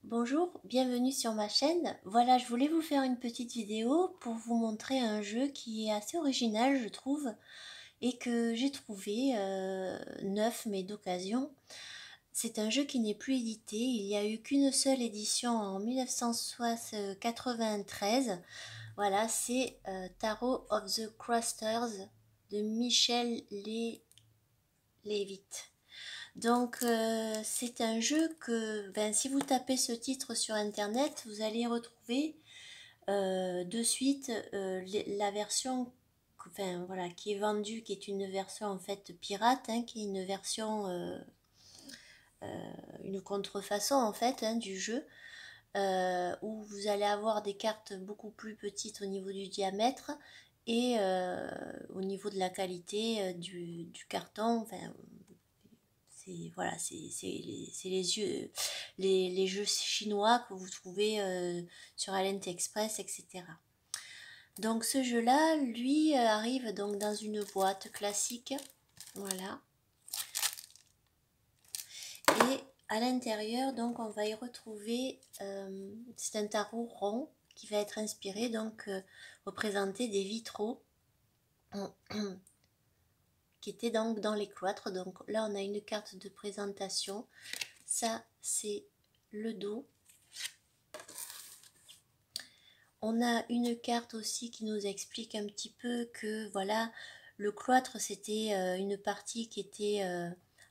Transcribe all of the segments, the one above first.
Bonjour, bienvenue sur ma chaîne. Voilà, je voulais vous faire une petite vidéo pour vous montrer un jeu qui est assez original, je trouve, et que j'ai trouvé neuf mais d'occasion. C'est un jeu qui n'est plus édité, il n'y a eu qu'une seule édition en 1993. Voilà, c'est Tarot of the Crusters de Michel Levitt. Donc c'est un jeu que si vous tapez ce titre sur internet, vous allez retrouver de suite la version voilà, qui est vendue, qui est une version en fait pirate, hein, qui est une version, une contrefaçon en fait, hein, du jeu, où vous allez avoir des cartes beaucoup plus petites au niveau du diamètre et au niveau de la qualité du carton. C'est voilà, c'est les jeux chinois que vous trouvez sur AliExpress, etc. Donc ce jeu-là, lui, arrive donc dans une boîte classique, voilà. Et à l'intérieur, donc, on va y retrouver, c'est un tarot rond qui va être inspiré, donc, représenter des vitraux qui étaient donc dans les cloîtres. Donc là, on a une carte de présentation. Ça, c'est le dos. On a une carte aussi qui nous explique un petit peu que voilà, le cloître c'était une partie qui était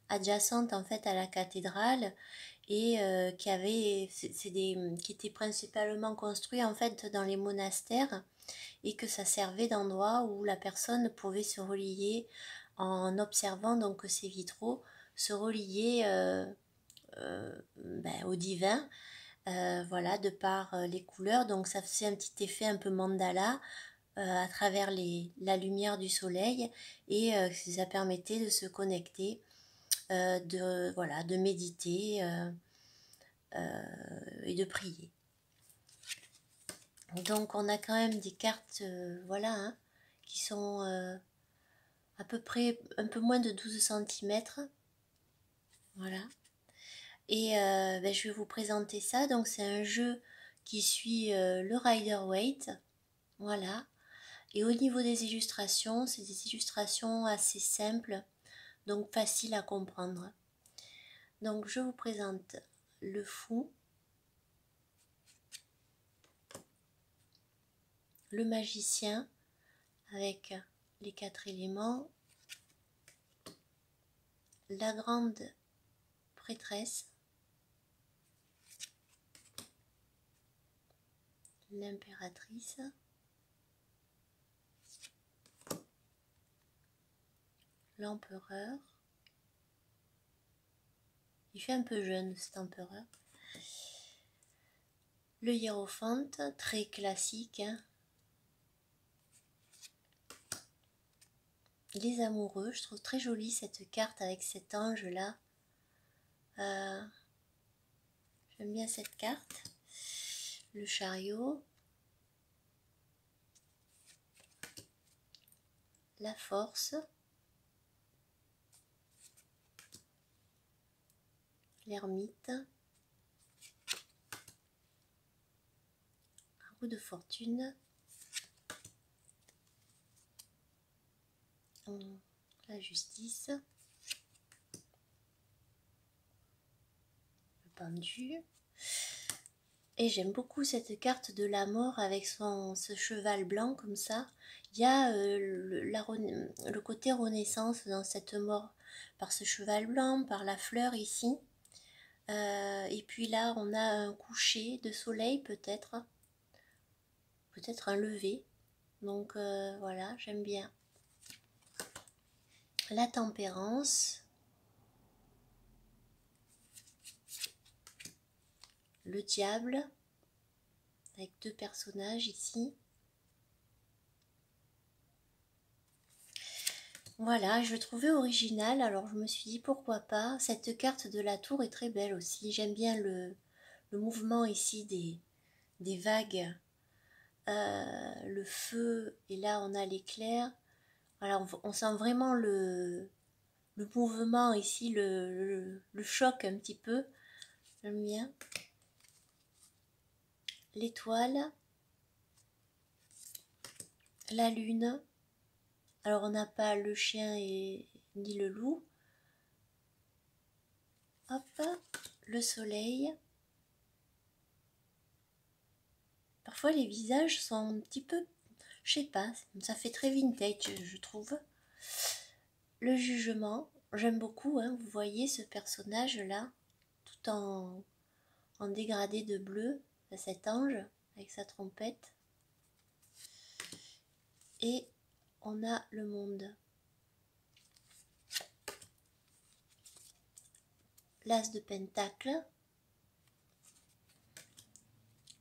adjacente en fait à la cathédrale et qui était principalement construit en fait dans les monastères et que ça servait d'endroit où la personne pouvait se relier en observant donc ces vitraux, se relier au divin. Voilà, de par les couleurs, donc ça faisait un petit effet un peu mandala à travers la lumière du soleil et ça permettait de se connecter, de méditer et de prier. Donc on a quand même des cartes, voilà, hein, qui sont à peu près un peu moins de 12 cm. Voilà. Et je vais vous présenter ça. Donc c'est un jeu qui suit le Rider-Waite. Voilà. Et au niveau des illustrations, c'est des illustrations assez simples, donc faciles à comprendre. Donc je vous présente le fou, le magicien avec les 4 éléments, la grande prêtresse, l'impératrice, l'empereur. Il fait un peu jeune cet empereur. Le hiérophante, très classique, hein. Les amoureux, je trouve très jolie cette carte avec cet ange là. J'aime bien cette carte. Le chariot, la force, l'ermite, un roue de fortune, la justice, le pendu. Et j'aime beaucoup cette carte de la mort avec ce cheval blanc comme ça. Il y a le côté renaissance dans cette mort par ce cheval blanc, par la fleur ici. Et puis là, on a un coucher de soleil peut-être un lever. Donc voilà, j'aime bien. La tempérance, le diable, avec 2 personnages ici. Voilà, je le trouvais original, alors je me suis dit pourquoi pas. Cette carte de la tour est très belle aussi. J'aime bien le mouvement ici des vagues, le feu, et là on a l'éclair. Voilà, on sent vraiment le mouvement ici, le choc un petit peu. J'aime bien. l'étoile, la lune. Alors on n'a pas le chien ni le loup. Hop, le soleil. Parfois les visages sont un petit peu, je sais pas, ça fait très vintage je trouve. Le jugement, j'aime beaucoup, hein, vous voyez ce personnage là, tout en dégradé de bleu, cet ange avec sa trompette. Et on a le monde. L'as de pentacle,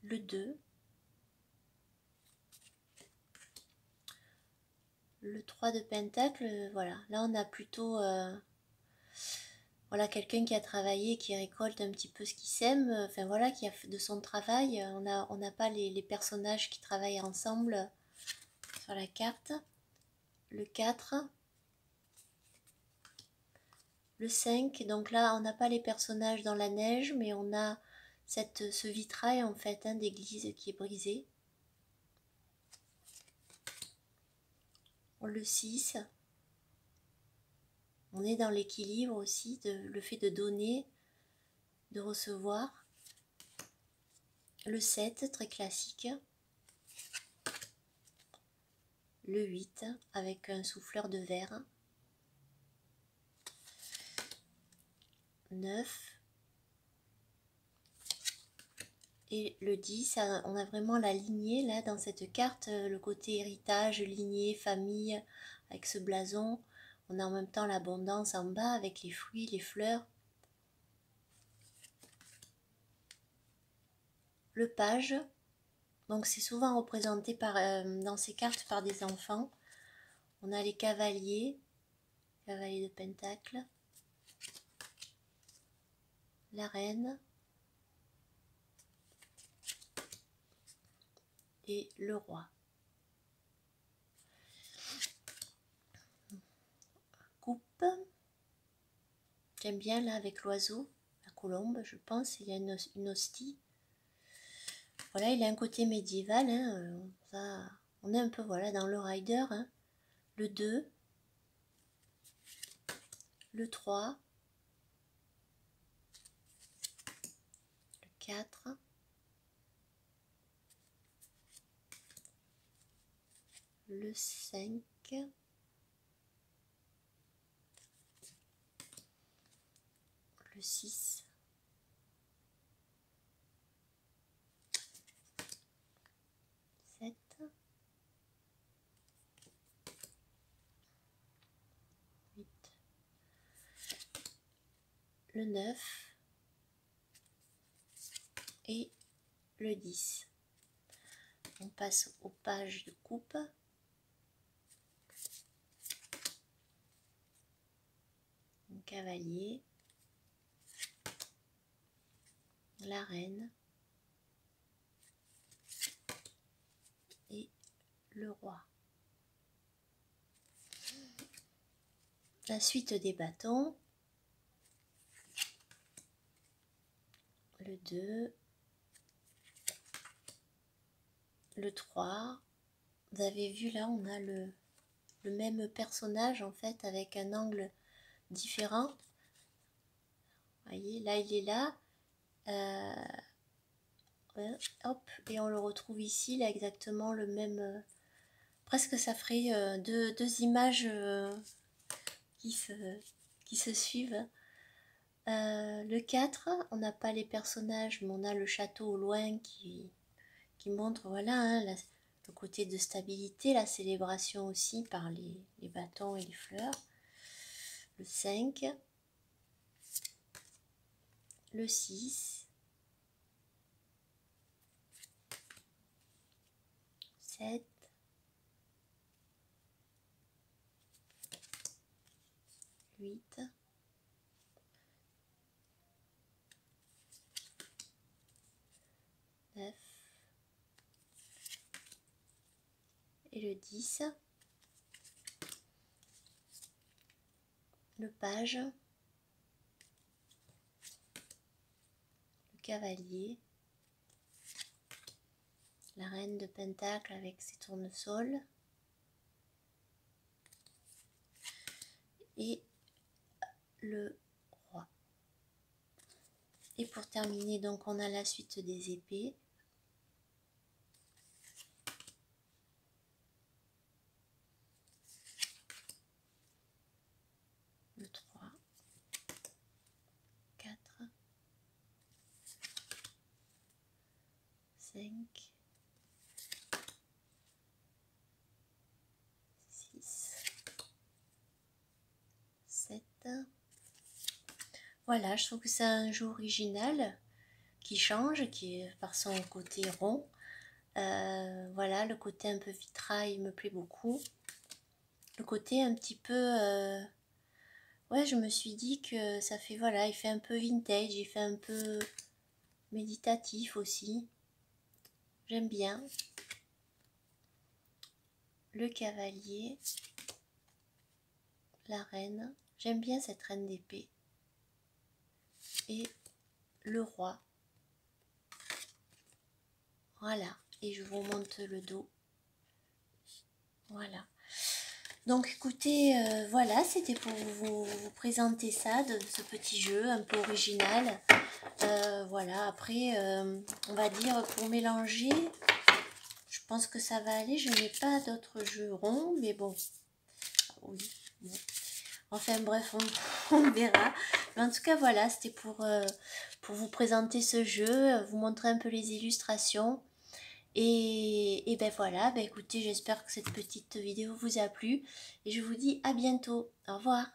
le 2, le 3 de pentacle, voilà. Là on a plutôt voilà, quelqu'un qui a travaillé, qui récolte un petit peu ce qu'il sème, enfin voilà, qui a fait de son travail. On n'a pas les personnages qui travaillent ensemble sur la carte. Le 4, le 5, donc là on n'a pas les personnages dans la neige, mais on a ce vitrail en fait, hein, d'église qui est brisé. Le 6, on est dans l'équilibre aussi, le fait de donner, de recevoir. Le 7, très classique. Le 8, avec un souffleur de verre. 9. Et le 10, on a vraiment la lignée là dans cette carte, le côté héritage, lignée, famille, avec ce blason. On a en même temps l'abondance en bas avec les fruits, les fleurs. Le page, donc c'est souvent représenté dans ces cartes par des enfants. On a les cavaliers, cavalier de pentacle, la reine et le roi. Coupe, j'aime bien là avec l'oiseau, la colombe, je pense, il y a une hostie. Voilà, il a un côté médiéval, hein, on est un peu voilà, dans le rider, hein. Le 2, le 3, le 4, le 5, le 6, le 7, le 9 et le 10. On passe aux pages de coupe. Un cavalier, la reine et le roi. La suite des bâtons. Le 2, le 3, vous avez vu là on a le même personnage en fait avec un angle différent. Vous voyez là il est là, ouais, hop, et on le retrouve ici là exactement le même, presque ça ferait deux images qui se suivent. Le 4, on n'a pas les personnages, mais on a le château au loin qui montre, voilà, hein, le côté de stabilité, la célébration aussi par les bâtons et les fleurs. Le 5, le 6, 7, 8, 9 et le 10, le page, le cavalier, la reine de pentacle avec ses tournesols. Et le roi. Et pour terminer, donc on a la suite des épées. Le 3, 4, 5, 6, 7. Voilà, je trouve que c'est un jeu original qui change, qui est par son côté rond. Voilà, le côté un peu vitrail me plaît beaucoup. Le côté un petit peu... ouais, je me suis dit que ça fait, voilà, il fait un peu vintage, il fait un peu méditatif aussi. J'aime bien. Le cavalier, la reine. J'aime bien cette reine d'épée. Et le roi. Voilà. Et je vous montre le dos. Voilà. Donc écoutez, voilà, c'était pour vous présenter ça, de ce petit jeu un peu original. Voilà, après, on va dire pour mélanger, je pense que ça va aller. Je n'ai pas d'autres jeux ronds, mais bon, oui, bon. Enfin bref, on verra. Mais en tout cas, voilà, c'était pour vous présenter ce jeu, vous montrer un peu les illustrations. Et ben voilà, ben écoutez, j'espère que cette petite vidéo vous a plu. Et je vous dis à bientôt. Au revoir.